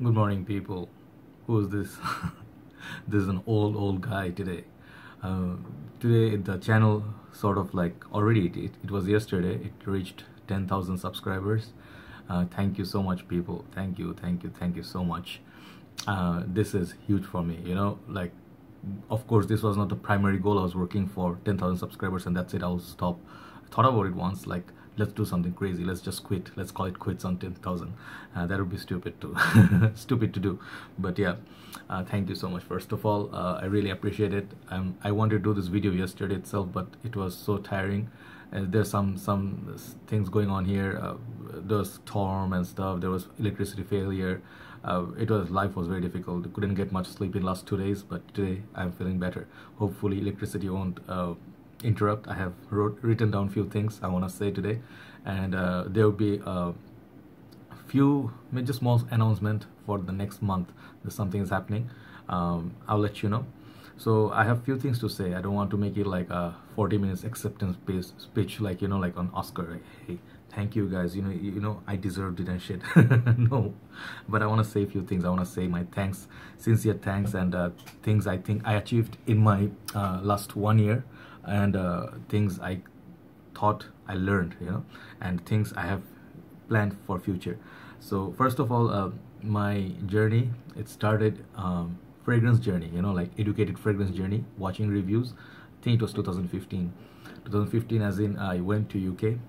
Good morning, people. Who is this? This is an old guy today. Uh, Today, the channel sort of like already, it was yesterday, it reached 10,000 subscribers. Thank you so much, people. Thank you so much. This is huge for me, like, of course, this was not the primary goal. I was working for 10,000 subscribers and that's it. I'll stop. I thought about it once, like, let's do something crazy. Let's just quit. Let's call it quits on 10,000. That would be stupid to stupid to do. But yeah, thank you so much. First of all, I really appreciate it. I wanted to do this video yesterday itself, but it was so tiring. There's some things going on here. There was storm and stuff. There was electricity failure. Life was very difficult. Couldn't get much sleep in last 2 days, but today I'm feeling better. Hopefully electricity won't interrupt. I have written down few things I want to say today, and there will be a few major small announcement for the next month. There's something is happening. I'll let you know. So I have few things to say. I don't want to make it like a 40 minutes acceptance based speech, like like on Oscar, like, hey, thank you guys, I deserved it and shit. No, but I want to say a few things. I want to say my thanks, sincere thanks, and things I think I achieved in my last 1 year, and things I thought I learned, and things I have planned for future. So first of all, my journey, it started fragrance journey, like educated fragrance journey, watching reviews. I think it was 2015, as in I went to UK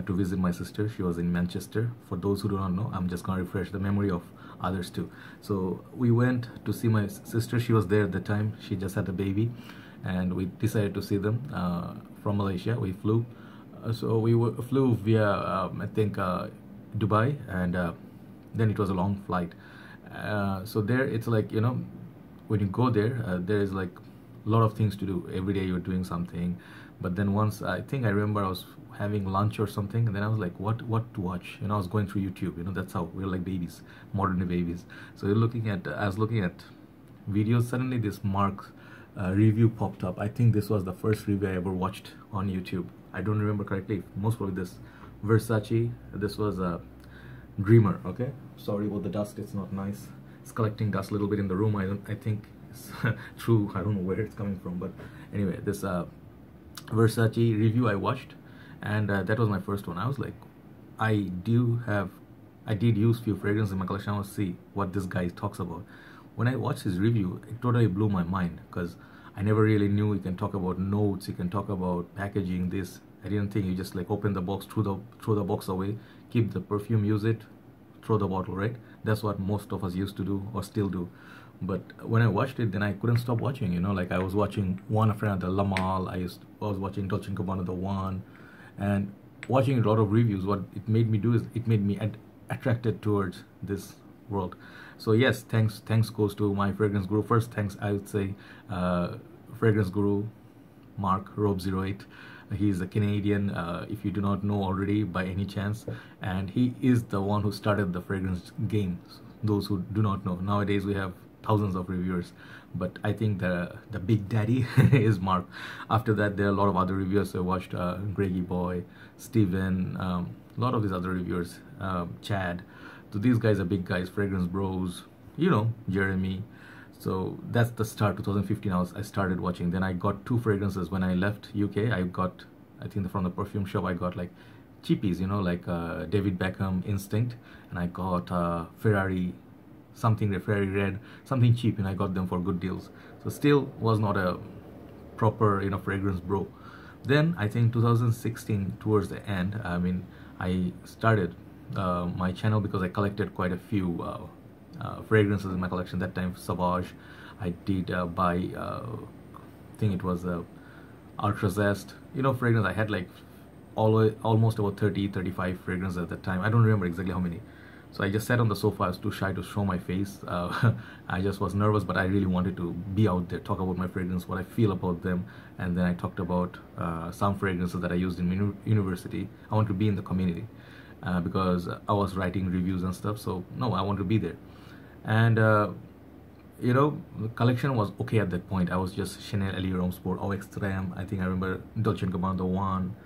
to visit my sister. She was in Manchester. For those who do not know, I'm just gonna refresh the memory of others too. So we went to see my sister. She was there at the time. She just had a baby, and we decided to see them from Malaysia. We flew. So we flew via I think Dubai, and then it was a long flight. So there it's like, when you go there, there is like a lot of things to do. Every day you're doing something. But then once, I think I remember I was having lunch or something, and then I was like, what to watch? I was going through YouTube. That's how we're like babies, modern babies. So I was looking at videos. Suddenly this Mark review popped up. I think this was the first review I ever watched on YouTube. I don't remember correctly. Most probably this Versace. This was a Dreamer. Okay, sorry about the dust. It's not nice. It's collecting dust a little bit in the room. I think it's true. I don't know where it's coming from, but anyway, this Versace review I watched, and that was my first one. I was like, I did use few fragrances in my collection. I want to see what this guy talks about. When I watched his review, it totally blew my mind, because I never really knew you can talk about notes, you can talk about packaging. This I didn't think. You just like open the box, throw the box away, keep the perfume, use it, throw the bottle, right? That's what most of us used to do or still do. But when I watched it, then I couldn't stop watching. Like I was watching one after another. Lamal, I was watching Dolce & Gabbana, the one, and watching a lot of reviews. What it made me do is it made me attracted towards this world. So yes, thanks goes to my fragrance guru. First thanks, I would say, fragrance guru Mark Robe08. He's a Canadian, if you do not know already by any chance, and he is the one who started the fragrance game. Those who do not know, nowadays we have thousands of reviewers, but I think the big daddy is Mark. After that, there are a lot of other reviewers. I watched Greggy Boy, Steven, a lot of these other reviewers, Chad. So these guys are big guys, fragrance bros, Jeremy. So that's the start. 2015 I started watching. Then I got two fragrances when I left UK. I think from the perfume shop I got like cheapies, like David Beckham Instinct, and I got Ferrari Red, something cheap, and I got them for good deals. So still was not a proper fragrance bro. Then I think 2016 towards the end, I started my channel because I collected quite a few fragrances in my collection. That time Savage, I did buy I think it was Ultra Zest, fragrance. I had like almost about 30-35 fragrances at that time. I don't remember exactly how many. So I just sat on the sofa. I was too shy to show my face. I just was nervous, but I really wanted to be out there, talk about my fragrance, what I feel about them. And then I talked about some fragrances that I used in university. I want to be in the community because I was writing reviews and stuff. So no, I want to be there. And the collection was okay at that point. I was just Chanel, Elie Rome Sport, Au Extreme. I think I remember Dolce & Gabbana, the one,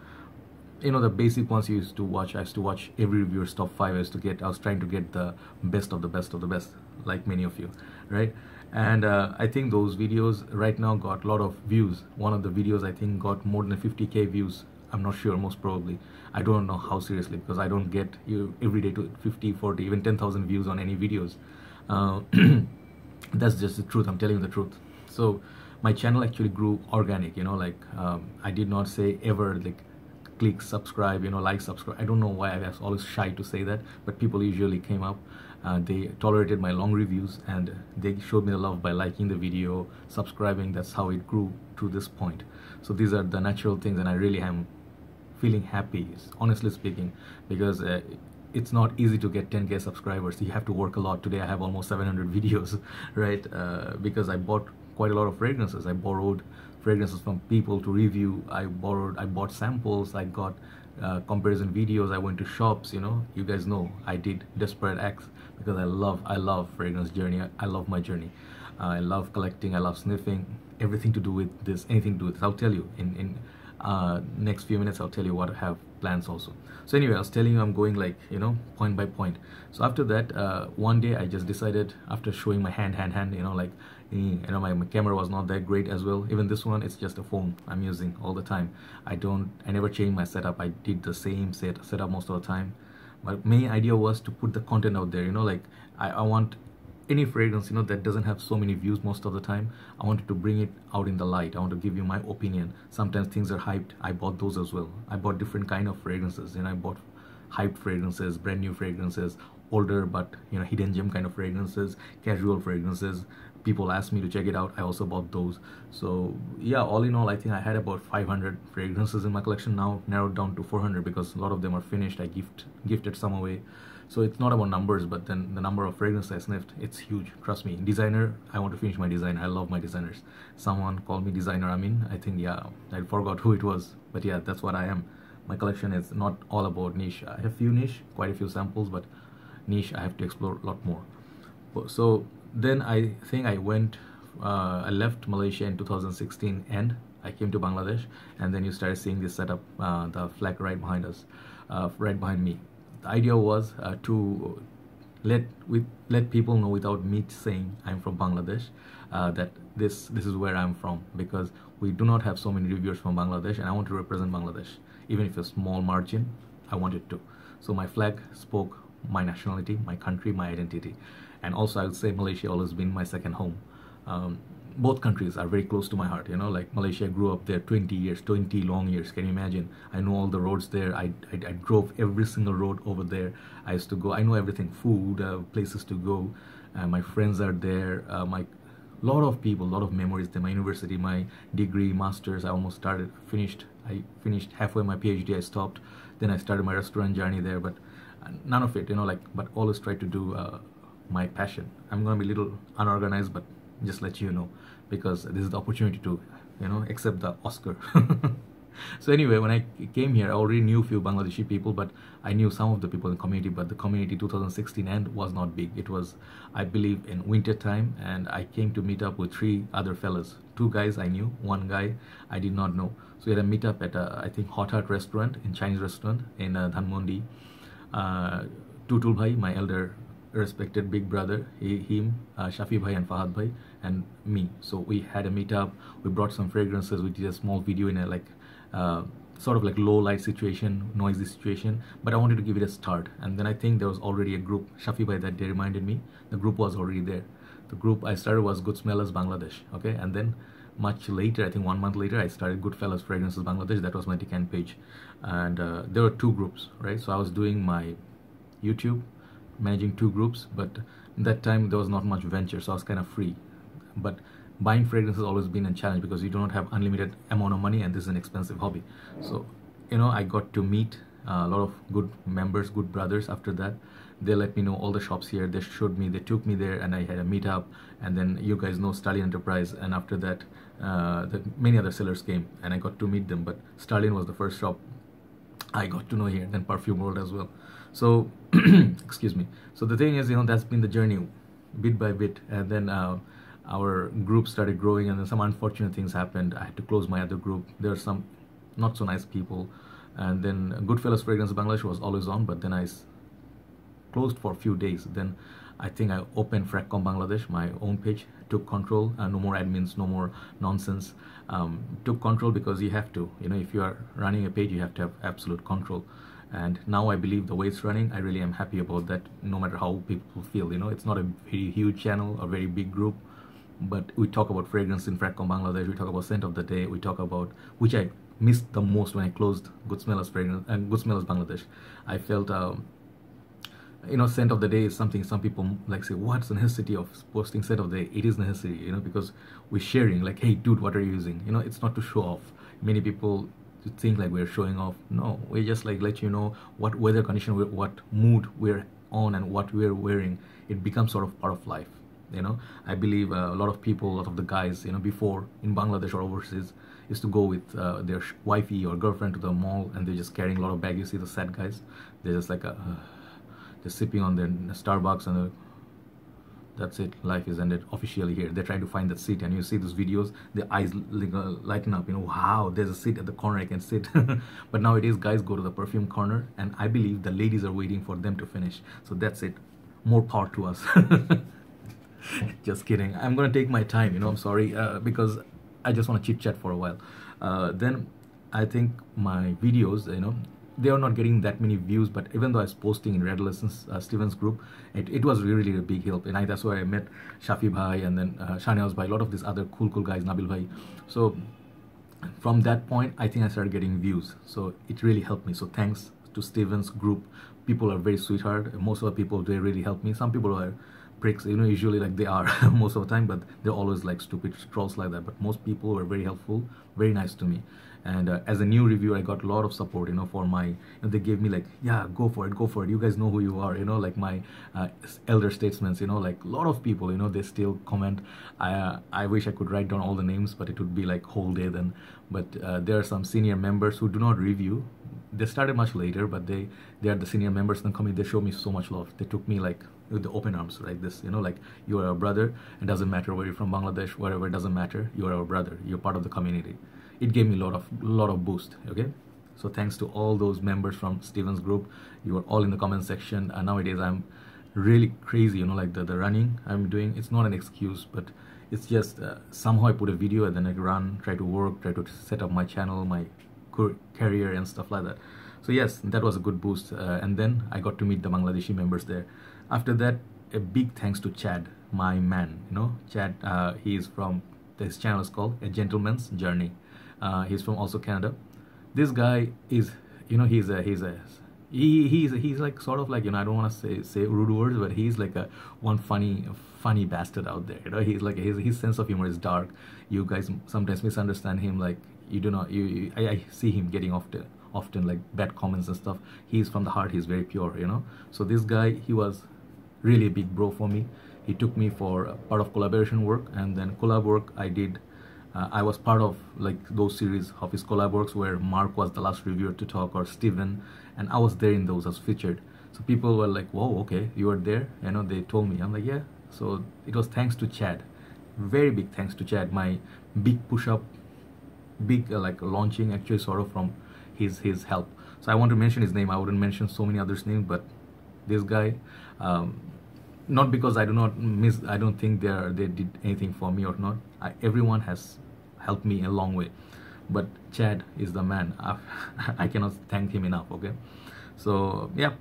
you know, the basic ones you used to watch. I used to watch every reviewer's top 5. I was trying to get the best of the best of the best, like many of you, right? And I think those videos right now got a lot of views. One of the videos I think got more than 50k views. I'm not sure, most probably. I don't know how seriously, because I don't get you every day to 50, 40, even 10,000 views on any videos. uh, that's just the truth. I'm telling you the truth. So my channel actually grew organic, you know, like I did not say ever like click subscribe, you know, like, subscribe. I don't know why I was always shy to say that, but people usually came up. They tolerated my long reviews, and they showed me the love by liking the video, subscribing. That's how it grew to this point. So these are the natural things, and I really am feeling happy, honestly speaking, because it's not easy to get 10k subscribers. You have to work a lot. Today I have almost 700 videos, right? Because I bought quite a lot of fragrances. I borrowed fragrances from people to review. I bought samples. I got comparison videos. I went to shops, you know. You guys know I did desperate acts, because I love fragrance journey. I love my journey. I love collecting. I love sniffing. Everything to do with this, anything to do with this. I'll tell you in next few minutes. I'll tell you what I have plans also. So anyway, I was telling you I'm going, like, you know, point by point. So after that, one day I just decided, after showing my hand, you know, like, you know, my camera was not that great as well. Even this one, it's just a phone I'm using all the time. I never changed my setup. I did the same setup most of the time. My main idea was to put the content out there, you know, like I want any fragrance, you know, that doesn't have so many views most of the time. I wanted to bring it out in the light. I want to give you my opinion. Sometimes things are hyped. I bought those as well. I bought different kind of fragrances, and I bought hyped fragrances, brand new fragrances, older but, you know, hidden gem kind of fragrances, casual fragrances. People asked me to check it out. I also bought those. So yeah, all in all, I think I had about 500 fragrances in my collection. Now narrowed down to 400, because a lot of them are finished. I gifted some away. So it's not about numbers, but then the number of fragrances I sniffed, it's huge. Trust me. Designer, I want to finish my designer. I love my designers. Someone called me designer Amin. I think, yeah, I forgot who it was, but yeah, that's what I am. My collection is not all about niche. I have few niche, quite a few samples, but niche I have to explore a lot more. So then I think I left Malaysia in 2016, and I came to Bangladesh, and then you started seeing this setup, the flag right behind us, right behind me. The idea was to let people know without me saying I'm from Bangladesh, that this is where I'm from, because we do not have so many reviewers from Bangladesh, and I want to represent Bangladesh, even if a small margin. I wanted to. So my flag spoke my nationality, my country, my identity, and also I would say Malaysia always been my second home. Both countries are very close to my heart, you know, like Malaysia, I grew up there 20 years, 20 long years. Can you imagine? I know all the roads there. I drove every single road over there. I used to go, I know everything, food, places to go. My friends are there. My lot of people, lot of memories there. My university, my degree, masters, I finished halfway my PhD. I stopped. Then I started my restaurant journey there, but none of it, you know, like, but always try to do my passion. I'm gonna be a little unorganized, but just let you know, because this is the opportunity to, you know, accept the Oscar. So anyway, when I came here, I already knew a few Bangladeshi people, but I knew some of the people in the community, but the community 2016 end was not big. It was, I believe, in winter time, and I came to meet up with 3 other fellas. 2 guys I knew, 1 guy I did not know. So we had a meetup at I think Hot Heart restaurant, in Chinese restaurant in Dhanmondi. Tutul Bhai, my elder respected big brother, him, Shafi Bhai and Fahad Bhai, and me. So we had a meetup. We brought some fragrances. We did a small video in a sort of like low light situation, noisy situation, but I wanted to give it a start. And then I think there was already a group. Shafi Bhai that day reminded me, the group was already there. The group I started was Good Smellers Bangladesh, okay, and then much later, I think 1 month later, I started Goodfellas Fragrances Bangladesh. That was my Decant page, and there were 2 groups, right? So I was doing my YouTube, managing 2 groups, but in that time there was not much venture, so I was kind of free. But buying fragrance has always been a challenge, because you do not have unlimited amount of money, and this is an expensive hobby. So, you know, I got to meet a lot of good members, good brothers. After that, they let me know all the shops here. They showed me, they took me there, and I had a meetup. And then you guys know Stallion Enterprise, and after that, many other sellers came, and I got to meet them. But Stallion was the first shop I got to know here, then Perfume World as well. So, excuse me. So the thing is, you know, that's been the journey, bit by bit, and then our group started growing, and then some unfortunate things happened. I had to close my other group. There are some not so nice people, And then Goodfellas Fragrance Bangladesh was always on, but then I closed for a few days. Then I think I opened Fragcom Bangladesh, my own page, took control, no more admins, no more nonsense. Took control because you have to, if you are running a page, you have to have absolute control. And now I believe the way it's running, I really am happy about that, no matter how people feel. It's not a very huge channel, a very big group, but we talk about fragrance in Fragcom Bangladesh, we talk about scent of the day, we talk about, which I missed the most when I closed Good Smellers Fragrance and Good Smellers Bangladesh. I felt scent of the day is something some people like say, what's the necessity of posting scent of the day? It is necessary, because we're sharing, like, hey dude, what are you using? It's not to show off. Many people think like we're showing off. No, we just like let you know what weather condition, what mood we're on, and what we're wearing. It becomes sort of part of life. I believe a lot of people, a lot of the guys, before in Bangladesh or overseas, is to go with their wifey or girlfriend to the mall, and they're just carrying a lot of bags. You see the sad guys, they're just like just sipping on their Starbucks, and that's it. Life is ended officially here. They're trying to find that seat, and you see those videos, their eyes lighten up. Wow, there's a seat at the corner, I can sit. But nowadays, guys go to the perfume corner, and I believe the ladies are waiting for them to finish. So that's it. More power to us. Just kidding. I'm gonna take my time. I'm sorry, because I just want to chit chat for a while. Then I think my videos, they are not getting that many views, but even though I was posting in Red Lessons Stevens group, it was really a big help. And that's why I met Shafi Bhai, and then Shaniaz Bhai, a lot of these other cool guys, Nabil Bhai. So from that point, I think I started getting views. So it really helped me. So thanks to Stevens group. People are very sweetheart. Most of the people, they really help me. Some people are pricks, usually like they are most of the time, but they're always like stupid trolls like that. But most people were very helpful, very nice to me. And as a new reviewer, I got a lot of support, for my, they gave me like, yeah, go for it, you guys know who you are, like my elder statesmen, like a lot of people, they still comment. I wish I could write down all the names, but it would be like whole day then. But there are some senior members who do not review. They started much later, but they are the senior members. Then coming, they show me so much love. They took me like with the open arms, like this, like you are our brother. It doesn't matter where you're from, Bangladesh, wherever, it doesn't matter. You are our brother. You're part of the community. It gave me a lot of boost. Okay, so thanks to all those members from Stevens group. You are all in the comment section. Nowadays I'm really crazy, like the running I'm doing. It's not an excuse, but it's just somehow I put a video and then I run, try to work, try to set up my channel, my career and stuff like that. So yes, that was a good boost. And then I got to meet the Bangladeshi members there. After that, a big thanks to Chad, my man. Chad, he is from, his channel is called A Gentleman's Journey. He's from also Canada. This guy is, he's like sort of like, I don't want to say rude words, but he's like one funny bastard out there. He's like, his sense of humor is dark. You guys sometimes misunderstand him. Like I see him getting often like bad comments and stuff. He's from the heart. He's very pure. So this guy, he was really a big bro for me. He took me for part of collaboration work, and then collab work I did. I was part of like those series of his collab works where Mark was the last reviewer to talk, or Steven, and I was there in those as featured. So people were like, whoa, okay, you were there, they told me. I'm like, yeah. So it was thanks to Chad, very big thanks to Chad. My big push-up, big like launching actually sort of from his help. So I want to mention his name. I wouldn't mention so many others' names, but this guy, not because I don't think they did anything for me or not. Everyone has helped me a long way, but Chad is the man. I cannot thank him enough. Okay, so yeah,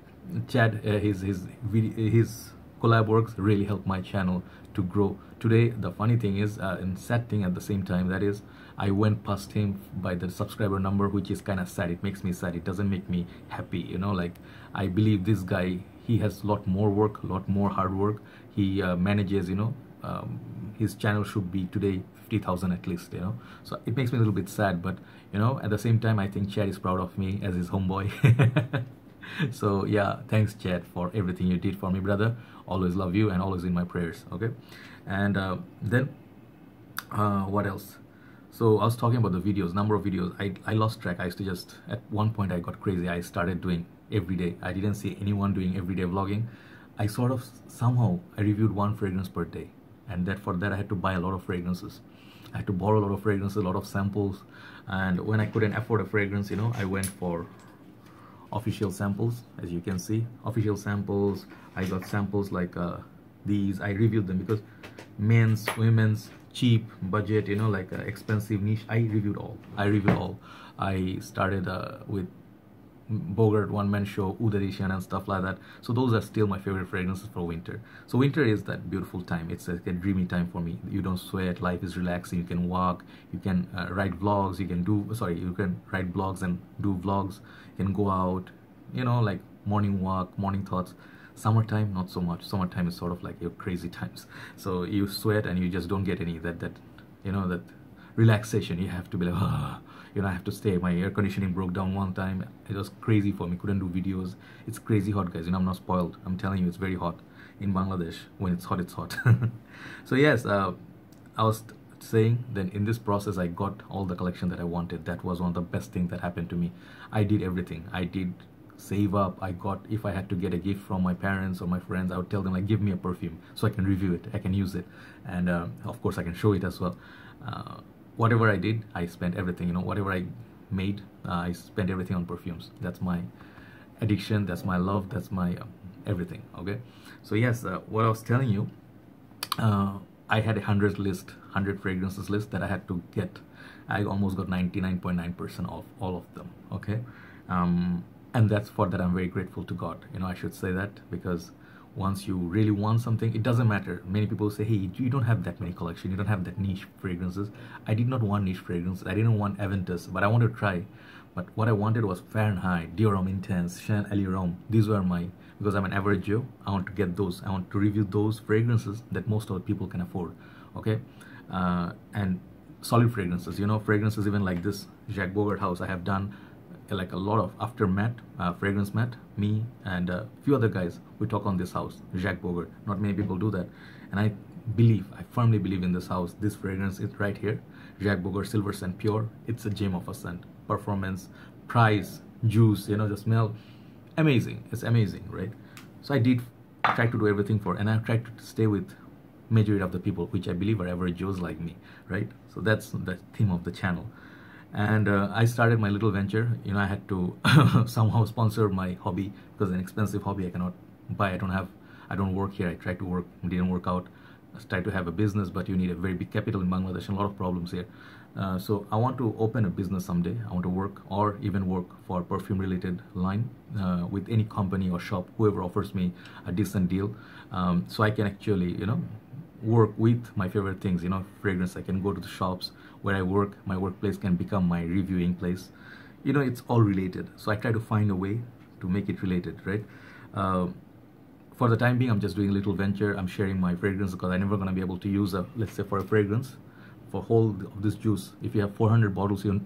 Chad, his collab works really helped my channel to grow. Today, the funny thing is, and sad thing at the same time, that is, I went past him by the subscriber number, which is kind of sad. It makes me sad. It doesn't make me happy. Like I believe this guy, he has a lot more work, a lot more hard work. He manages, his channel should be today 50,000 at least, So it makes me a little bit sad, but at the same time, I think Chad is proud of me as his homeboy. So yeah, thanks Chad for everything you did for me, brother. Always love you and always in my prayers. Okay, and then what else? So I was talking about the videos, number of videos. I lost track. I used to just, at one point I got crazy. I started doing every day. I didn't see anyone doing everyday vlogging. I sort of somehow I reviewed one fragrance per day, and for that I had to buy a lot of fragrances. I had to borrow a lot of fragrances, a lot of samples, and when I couldn't afford a fragrance, I went for official samples. As you can see, official samples. I got samples like these. I reviewed them because men's, women's, cheap, budget, you know, like expensive, niche. I reviewed all. I started with Bogart one-man show, Oud edition and stuff like that. So those are still my favorite fragrances for winter. So winter is that beautiful time. It's like a dreamy time for me. You don't sweat, life is relaxing, you can walk, you can write vlogs, you can write blogs and do vlogs, you can go out, you know, like morning walk, morning thoughts. Summertime, not so much. Summertime is sort of like your crazy times. So you sweat and you just don't get any that you know, that relaxation. You have to be like, ah. You know, I have to stay. My air conditioning broke down one time. It was crazy for me. Couldn't do videos. It's crazy hot, guys. You know, I'm not spoiled. I'm telling you, it's very hot in Bangladesh. When it's hot, it's hot. So yes, I was saying that in this process, I got all the collection that I wanted. That was one of the best things that happened to me. I did everything. I did save up. I got, if I had to get a gift from my parents or my friends, I would tell them, like, give me a perfume so I can review it. I can use it. And of course, I can show it as well. Whatever I did, I spent everything, you know, whatever I made, I spent everything on perfumes. That's my addiction, that's my love, that's my everything, okay? So yes, what I was telling you, I had a 100 fragrances list that I had to get. I almost got 99.9% of all of them, okay? And that's for that I'm very grateful to God. You know, I should say that, because once you really want something, it doesn't matter. Many people say, hey, you don't have that many collection, you don't have that niche fragrances. I did not want niche fragrances. I didn't want Aventus, but I wanted to try. But what I wanted was Fahrenheit, Dior Intense, Chanel Elie Rome. These were my, because I'm an average Joe, I want to get those. I want to review those fragrances that most of the people can afford, okay? And solid fragrances, you know, fragrances even like this Jacques Bogart house. I have done like a lot of after matte, fragrance matte, me and a few other guys, we talk on this house, Jacques Bogart. Not many people do that. And I firmly believe in this house. This fragrance is right here, Jacques Bogart Silver Scent Pure. It's a gem of a scent. Performance, price, juice, you know, the smell, amazing. It's amazing, right? So I try to do everything for, and I tried to stay with majority of the people, which I believe are average Joes like me, right? So that's the theme of the channel. And I started my little venture. You know, I had to somehow sponsor my hobby, because an expensive hobby I cannot buy. I don't work here. I tried to work, didn't work out. I tried to have a business, but you need a very big capital in Bangladesh and a lot of problems here. So I want to open a business someday. I want to work, or even work for perfume related line with any company or shop, whoever offers me a decent deal, so I can actually, you know, work with my favorite things, you know, fragrance. I can go to the shops where I work. My workplace can become my reviewing place. You know, it's all related. So I try to find a way to make it related, right? For the time being, I'm just doing a little venture. I'm sharing my fragrance, because I'm never going to be able to use let's say for a fragrance, for whole of this juice, if you have 400 bottles in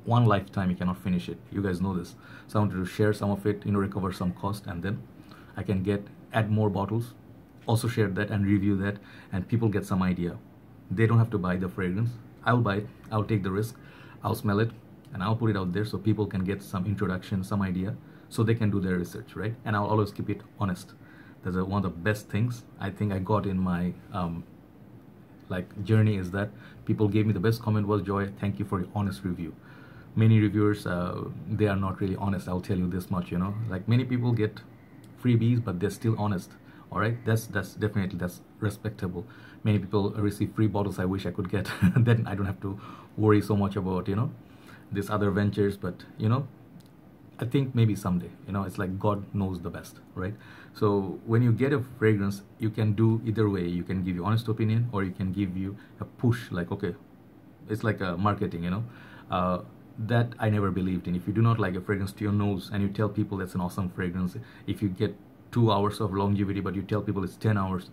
one lifetime, you cannot finish it. You guys know this. So I wanted to share some of it, you know, recover some cost, and then I can add more bottles, also share that and review that, and people get some idea. They don't have to buy the fragrance. I'll buy it, I'll take the risk, I'll smell it, and I'll put it out there so people can get some introduction, some idea, so they can do their research, right? And I'll always keep it honest. That's one of the best things I think I got in my journey, is that people gave me the best comment was, Joy, thank you for your honest review. Many reviewers, they are not really honest. I'll tell you this much, you know, like many people get freebies, but they're still honest. All right, that's definitely, that's respectable. Many people receive free bottles. I wish I could get then I don't have to worry so much about, you know, these other ventures. But you know, I think maybe someday, you know, it's like God knows the best, right? So when you get a fragrance, you can do either way. You can give your honest opinion, or you can give you a push, like, okay, it's like a marketing, you know, that I never believed in. If you do not like a fragrance to your nose and you tell people that's an awesome fragrance, if you get 2 hours of longevity but you tell people it's 10 hours,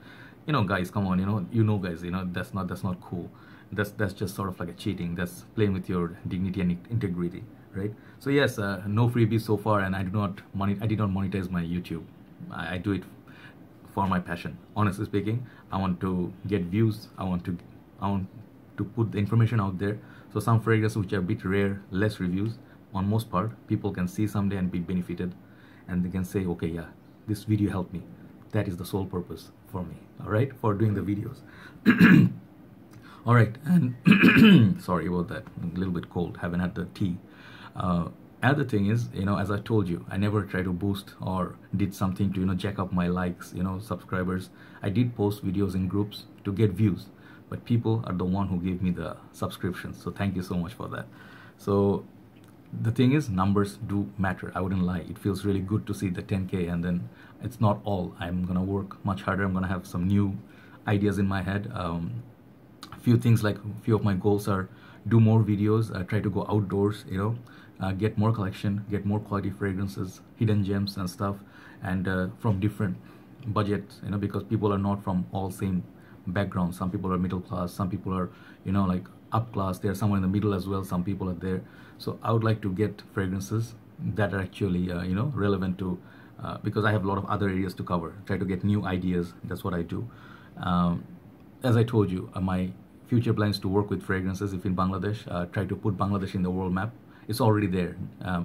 you know, guys, come on, you know guys, you know, that's not cool. That's just sort of like a cheating. That's playing with your dignity and integrity, right? So yes, no freebies so far, and I did not monetize my YouTube. I do it for my passion. Honestly speaking, I want to get views. I want to put the information out there. So some fragrances which are a bit rare, less reviews, on most part, people can see someday and be benefited, and they can say, okay, yeah, this video helped me. That is the sole purpose for me, all right, for doing the videos. All right, and sorry about that, I'm a little bit cold, haven't had the tea. Other thing is, as I told you, I never try to boost or did something to, jack up my likes, subscribers. I did post videos in groups to get views, but people are the one who gave me the subscriptions. So thank you so much for that. So the thing is, numbers do matter. I wouldn't lie. It feels really good to see the 10K, and then it's not all. I'm gonna work much harder. I'm gonna have some new ideas in my head. Few things, like few of my goals are do more videos, try to go outdoors, get more collection, get more quality fragrances, hidden gems and stuff, and from different budgets, because people are not from all same backgrounds. Some people are middle class, some people are, like up class, they're somewhere in the middle as well, some people are there. So I would like to get fragrances that are actually relevant to, because I have a lot of other areas to cover, try to get new ideas. That's what I do. As I told you, my future plans to work with fragrances if in Bangladesh, try to put Bangladesh in the world map. It's already there.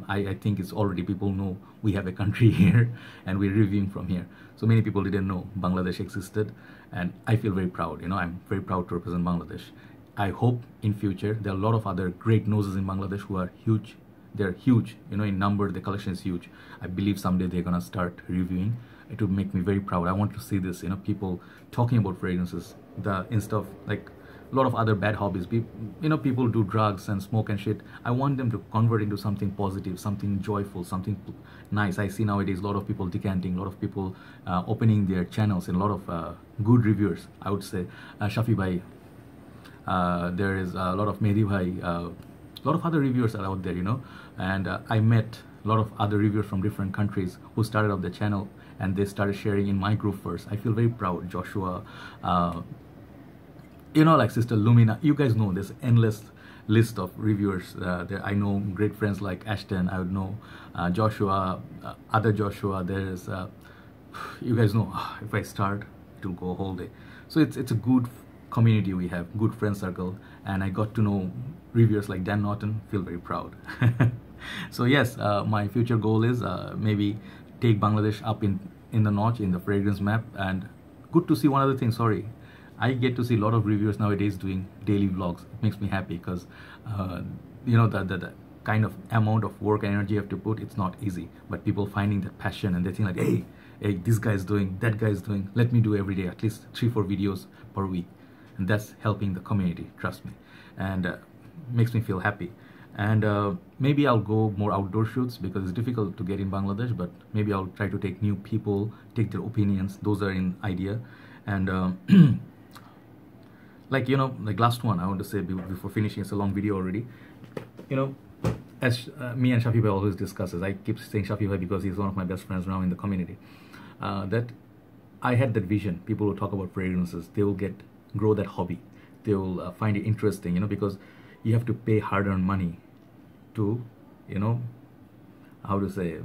I think it's already, people know we have a country here and we're reviewing from here. So many people didn't know Bangladesh existed, and I feel very proud. I'm very proud to represent Bangladesh. I hope in future there are a lot of other great noses in Bangladesh who are huge. They're huge, in number. The collection is huge. I believe someday they're gonna start reviewing. It would make me very proud. I want to see this, people talking about fragrances. Instead of like a lot of other bad hobbies, people do drugs and smoke and shit. I want them to convert into something positive, something joyful, something nice. I see nowadays a lot of people decanting, a lot of people opening their channels, and a lot of good reviewers, I would say. Shafi Bhai, there is a lot of Mehdi Bhai, a lot of other reviewers are out there, and I met a lot of other reviewers from different countries who started up the channel, and they started sharing in my group first. I feel very proud. Joshua, like Sister Lumina, you guys know there's endless list of reviewers. There, I know great friends like Ashton. I would know Joshua, other Joshua. There's you guys know, if I start, it will go a whole day. So it's a good community we have, good friend circle, and I got to know reviewers like Dan Norton. Feel very proud. So yes, my future goal is maybe take Bangladesh up in the notch in the fragrance map. And good to see one other thing, sorry, I get to see a lot of reviewers nowadays doing daily vlogs. It makes me happy, because the kind of amount of work and energy you have to put, it's not easy. But people finding that passion, and they think like, hey, this guy's doing, that guy's doing, let me do every day at least 3-4 videos per week. And that's helping the community, trust me, and makes me feel happy. And maybe I'll go more outdoor shoots, because it's difficult to get in Bangladesh, but maybe I'll try to take new people, take their opinions. Those are in idea. And like last one I want to say before finishing, it's a long video already. As me and Shafi Bhai always discusses, I keep saying Shafi Bhai because he's one of my best friends now in the community, that I had that vision. People who talk about fragrances, they will grow that hobby. They will find it interesting, because you have to pay hard-earned money to, how to say,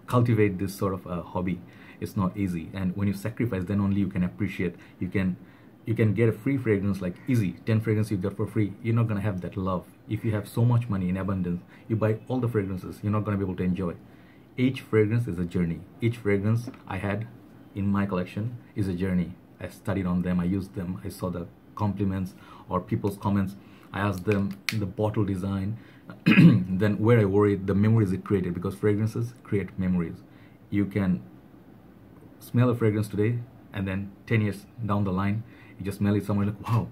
cultivate this sort of hobby. It's not easy, and when you sacrifice, then only you can appreciate. You can get a free fragrance, like easy 10 fragrances you get for free. You're not gonna have that love. If you have so much money in abundance, you buy all the fragrances, you're not gonna be able to enjoy. Each fragrance is a journey. Each fragrance I had in my collection is a journey. I studied on them, I used them, I saw the compliments or people's comments. I asked them the bottle design, then where I wore it, the memories it created, because fragrances create memories. You can smell a fragrance today, and then 10 years down the line, you just smell it somewhere like, wow,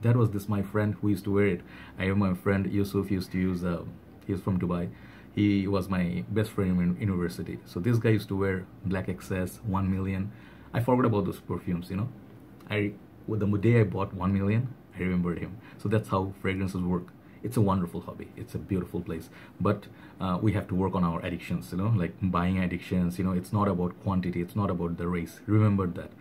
that was this my friend who used to wear it. I remember my friend Yusuf used to use, he was from Dubai. He was my best friend in university. So this guy used to wear Black XS, 1 million. I forgot about those perfumes, With the day I bought 1 million, I remembered him. So that's how fragrances work. It's a wonderful hobby. It's a beautiful place. But we have to work on our addictions, like buying addictions. It's not about quantity. It's not about the race. Remember that.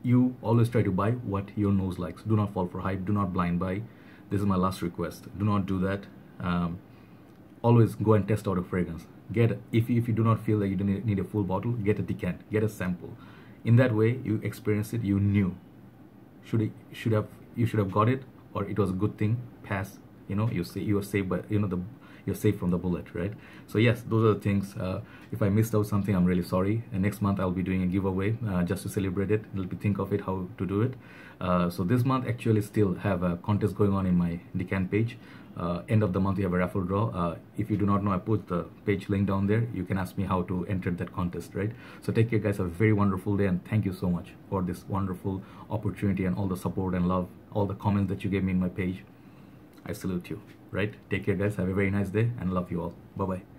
You always try to buy what your nose likes. Do not fall for hype. Do not blind buy. This is my last request. Do not do that. Always go and test out a fragrance. If you do not feel that you need a full bottle, get a decant, get a sample. In that way, you experience it. You knew. You should have got it, or it was a good thing. Pass. You say you are safe, but you're safe from the bullet, right? So yes, those are the things. If I missed out something, I'm really sorry. And next month I'll be doing a giveaway just to celebrate it. Let me think of it, how to do it. So this month actually still have a contest going on in my Decant page. End of the month we have a raffle draw. If you do not know, I put the page link down there. You can ask me how to enter that contest, right? So take care guys, have a very wonderful day, and thank you so much for this wonderful opportunity and all the support and love, all the comments that you gave me in my page. I salute you, right? Take care guys, have a very nice day, and love you all. Bye bye.